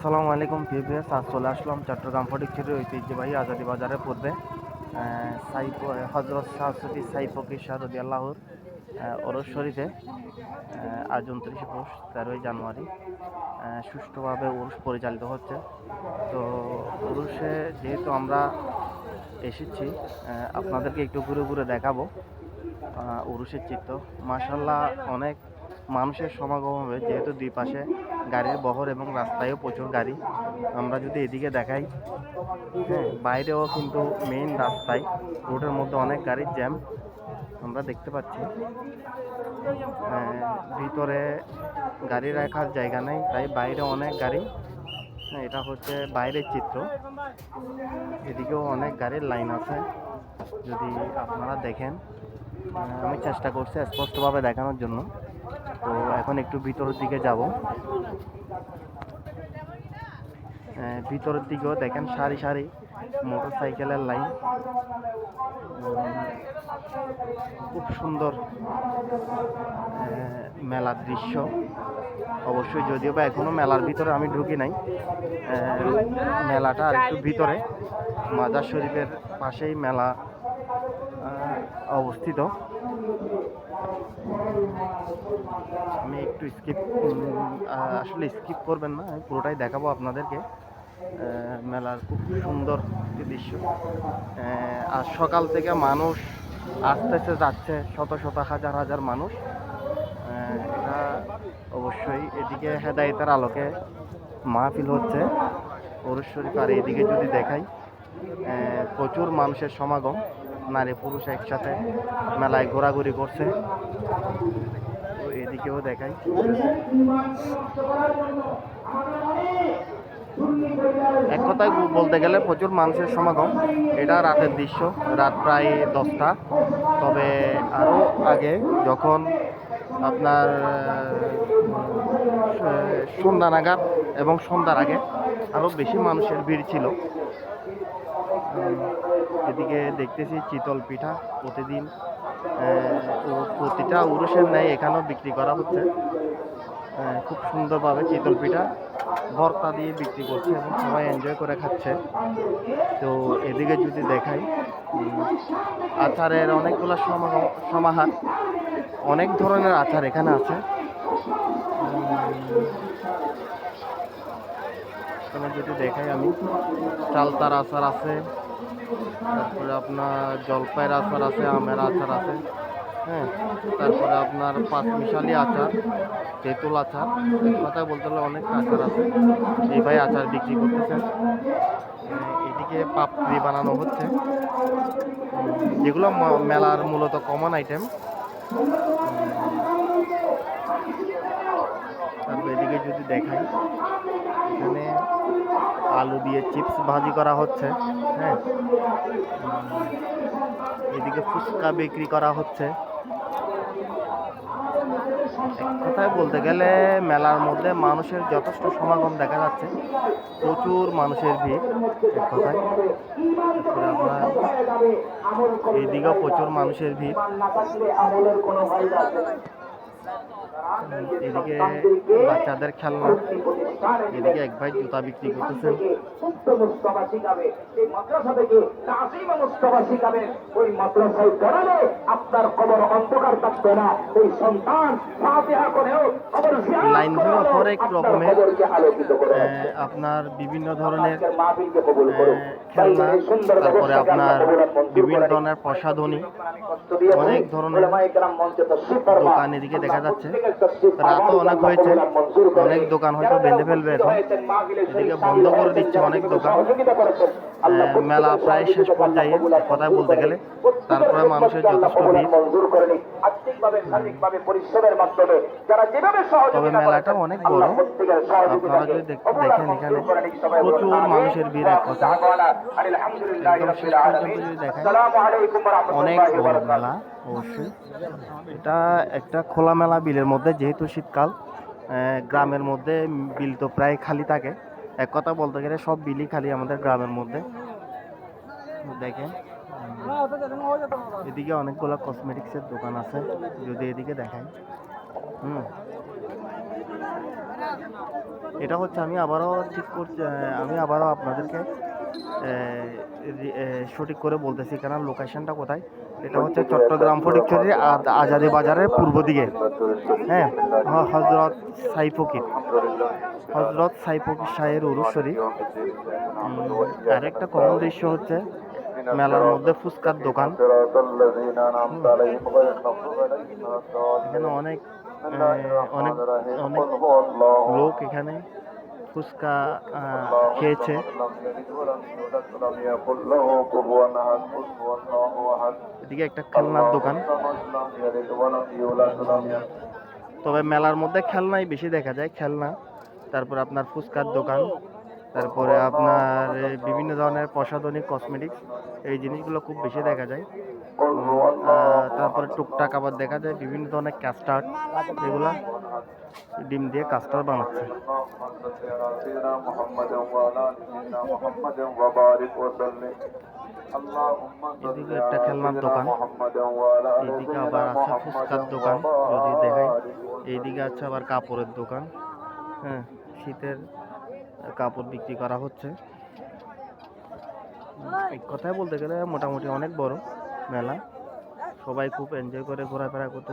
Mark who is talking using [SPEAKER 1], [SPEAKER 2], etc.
[SPEAKER 1] আসসালামু আলাইকুম ভিউয়ার্স, আজ চলে আসলাম চট্টগ্রাম ফটিকছড়ির ঐতিহ্যবাহী আজাদি বাজারের পূর্বে হজরত শাহ সৈয়দ সাই ফকির শাহ রাদিয়াল্লাহুর ওরস শরীফে আজ 29 পৌষ 13ই জানুয়ারি সুষ্ঠুভাবে উরুস পরিচালিত হচ্ছে। তো উরুসে যেহেতু আমরা এসেছি, আপনাদেরকে একটু ঘুরে ঘুরে দেখাবো উরুসের চিত্র। মাশাআল্লাহ, অনেক মানুষের সমাগম হবে, যেহেতু দুই পাশে গাড়ির বহর এবং রাস্তায়ও প্রচুর গাড়ি। আমরা যদি এদিকে দেখাই, হ্যাঁ, বাইরেও কিন্তু মেইন রাস্তায় রোডের মধ্যে অনেক গাড়ির জ্যাম আমরা দেখতে পাচ্ছি। ভিতরে গাড়ি রাখার জায়গা নেই, তাই বাইরে অনেক গাড়ি। এটা হচ্ছে বাইরের চিত্র। এদিকেও অনেক গাড়ির লাইন আছে, যদি আপনারা দেখেন। আমি চেষ্টা করছি স্পষ্টভাবে দেখানোর জন্য। তো এখন একটু ভিতরের দিকে যাব। ভিতরের দিকেও দেখেন সারি সারি মোটরসাইকেলের লাইন। খুব সুন্দর মেলার দৃশ্য। অবশ্যই, যদিও বা এখনো মেলার ভিতরে আমি ঢুকি নাই। মেলাটা আর একটু ভিতরে, মাজার শরীফের পাশেই মেলা অবস্থিত। আমি একটু আসলে স্কিপ করবেন না, আমি পুরোটাই দেখাবো আপনাদেরকে। মেলার খুব সুন্দর দৃশ্য। আর সকাল থেকে মানুষ আসতেছে যাচ্ছে, শত শত হাজার হাজার মানুষ। এটা অবশ্যই এদিকে হেদায়েতের আলোকে মাহফিল হচ্ছে ওরস শরীফ। আর এদিকে যদি দেখাই, প্রচুর মানুষের সমাগম, নারী পুরুষ একসাথে মেলায় ঘোরাঘুরি করছে। তো এদিকেও দেখাই। এক কথায় বলতে গেলে প্রচুর মানুষের সমাগম। এটা রাতের দৃশ্য, রাত প্রায় 10টা। তবে আরও আগে, যখন আপনার সন্ধ্যা নাগাদ এবং সন্ধ্যার আগে আরও বেশি মানুষের ভিড় ছিল। এদিকে দেখতেছি চিতল পিঠা প্রতিদিন প্রতিটা উরুসের ন্যায় এখানেও বিক্রি করা হচ্ছে। খুব সুন্দরভাবে চিতল পিঠা ভর্তা দিয়ে বিক্রি করছে এবং সবাই এনজয় করে খাচ্ছে। তো এদিকে যদি দেখাই, আচারের অনেকগুলো সমাহার, অনেক ধরনের আচার এখানে আছে। এখানে যদি দেখাই আমি, চালতার আচার আছে, তারপরে আপনার জলপাইয়ের আচার আছে, আমের আচার আছে, হ্যাঁ, তারপরে আপনার পাঁচমিশালি আচার, তেঁতুল আচার, এক কথায় বলতে হলে অনেক আচার আছে। এই ভাই আচার বিক্রি করতেছেন। এদিকে পাপড়ি বানানো হচ্ছে, যেগুলো মেলার মূলত কমন আইটেম। তারপর এদিকে যদি দেখাই, এখানে আলু দিয়ে চিপস ভাজি করা হচ্ছে, হ্যাঁ। এদিকে ফুচকা বিক্রি করা হচ্ছে। এক কথায় বলতে গেলে মেলার মধ্যে মানুষের যথেষ্ট সমাগম দেখা যাচ্ছে, প্রচুর মানুষের ভিড় এক কথায়। তারপরে আপনার এইদিকেও প্রচুর মানুষের ভিড়। এদিকে বাচ্চাদের খেলনা, এদিকে এক ভাই জুতা বিক্রি করতেছেন। লাইন ধরে হরেক রকমের আপনার বিভিন্ন ধরনের খেলনা, তারপরে আপনার বিভিন্ন ধরনের প্রসাধনী, অনেক ধরনের দোকান এদিকে দেখা যাচ্ছে। রাতও অনেক হয়েছে, অনেক দোকান হয়তো বেঁধে ফেলবে এখন, এদিকে বন্ধ করে দিচ্ছে অনেক দোকান। মেলা প্রায় শেষ পর্যায়ে কথা বলতে গেলে, তারপরে মানুষের যথেষ্ট ভিড়। তবে মেলাটা অনেক বড়, আপনারা যদি দেখেন এখানে প্রচুর মানুষের ভিড় এক কথা। একদম শেষ পর্যন্ত যদি দেখেন, অনেক বড় মেলা। অবশ্যই এটা একটা খোলা মেলা বিলের মধ্যে, যেহেতু শীতকাল, গ্রামের মধ্যে বিল তো প্রায় খালি থাকে। এক কথা বলতে গেলে সব বিলই খালি আমাদের গ্রামের মধ্যে। দেখেন এদিকে অনেকগুলো কসমেটিক্সের দোকান আছে, যদি এদিকে দেখাই। এটা হচ্ছে আমি আবারও ঠিক করছি, আমি আবারও আপনাদেরকে সঠিক করে বলতেছি, কারণ লোকেশনটা কোথায়। এটা হচ্ছে চট্টগ্রাম ফটিকছড়ির আজাদি বাজারের পূর্ব দিকে। হ্যাঁ, হজরত সাই ফকির, হজরত সাই ফকির শাহের উরুস শরীফ। আরেকটা কমন দৃশ্য হচ্ছে মেলার মধ্যে ফুচকার দোকান। এখানে অনেক অনেক অনেক লোক এখানে ফুচকা খেয়েছে। এদিকে একটা খেলনার দোকান। তবে মেলার মধ্যে খেলনাই বেশি দেখা যায়, খেলনা, তারপর আপনার ফুচকার দোকান, তারপরে আপনার বিভিন্ন ধরনের প্রসাধনী কসমেটিক্স, এই জিনিসগুলো খুব বেশি দেখা যায়। তারপরে টুকটাক আবার দেখা যায় বিভিন্ন ধরনের কাস্টার্ড, এগুলা ডিম দিয়ে কাস্টার্ড বানাচ্ছে। এদিকে একটা খেলনার দোকান, এইদিকে আবার আছে ফুচকার দোকান যদি দেখাই। এইদিকে আছে আবার কাপড়ের দোকান। হ্যাঁ, শীতের কাপড় বিক্রি করা হচ্ছে। এক কথায় বলতে গেলে মোটামুটি অনেক বড় মেলা, সবাই খুব এনজয় করে ঘোরাফেরা করতে।